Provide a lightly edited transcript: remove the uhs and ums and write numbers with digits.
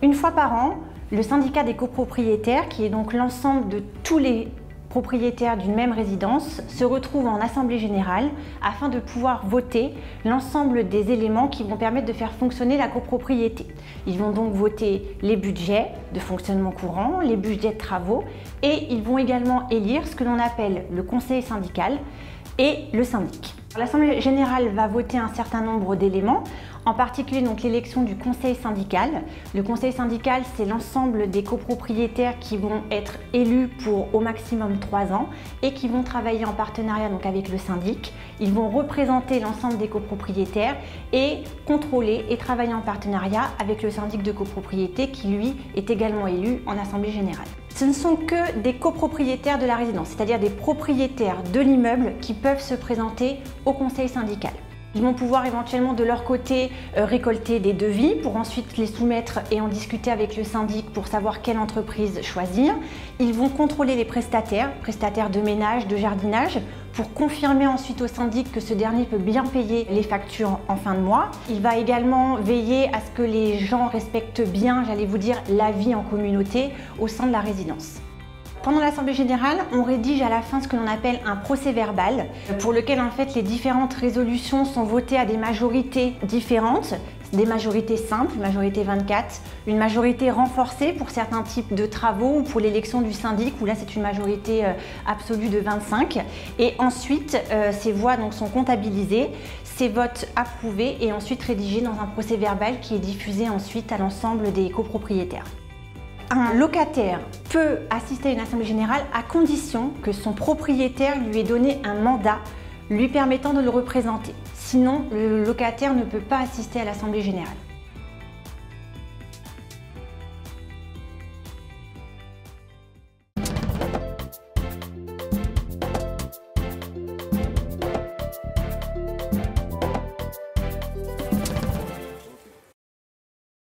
Une fois par an, le syndicat des copropriétaires, qui est donc l'ensemble de tous les propriétaires d'une même résidence, se retrouve en assemblée générale afin de pouvoir voter l'ensemble des éléments qui vont permettre de faire fonctionner la copropriété. Ils vont donc voter les budgets de fonctionnement courant, les budgets de travaux, et ils vont également élire ce que l'on appelle le conseil syndical et le syndic. L'Assemblée générale va voter un certain nombre d'éléments, en particulier donc l'élection du conseil syndical. Le conseil syndical, c'est l'ensemble des copropriétaires qui vont être élus pour au maximum 3 ans et qui vont travailler en partenariat donc avec le syndic. Ils vont représenter l'ensemble des copropriétaires et contrôler et travailler en partenariat avec le syndic de copropriété qui lui est également élu en assemblée générale. Ce ne sont que des copropriétaires de la résidence, c'est-à-dire des propriétaires de l'immeuble qui peuvent se présenter au conseil syndical. Ils vont pouvoir éventuellement de leur côté récolter des devis pour ensuite les soumettre et en discuter avec le syndic pour savoir quelle entreprise choisir. Ils vont contrôler les prestataires de ménage, de jardinage, pour confirmer ensuite au syndic que ce dernier peut bien payer les factures en fin de mois. Il va également veiller à ce que les gens respectent bien, j'allais vous dire, la vie en communauté au sein de la résidence. Pendant l'Assemblée générale, on rédige à la fin ce que l'on appelle un procès-verbal pour lequel en fait les différentes résolutions sont votées à des majorités différentes, des majorités simples, majorité 24, une majorité renforcée pour certains types de travaux ou pour l'élection du syndic où là c'est une majorité absolue de 25 et ensuite ces voix donc sont comptabilisées, ces votes approuvés et ensuite rédigés dans un procès-verbal qui est diffusé ensuite à l'ensemble des copropriétaires. Un locataire peut assister à une assemblée générale à condition que son propriétaire lui ait donné un mandat lui permettant de le représenter. Sinon, le locataire ne peut pas assister à l'assemblée générale.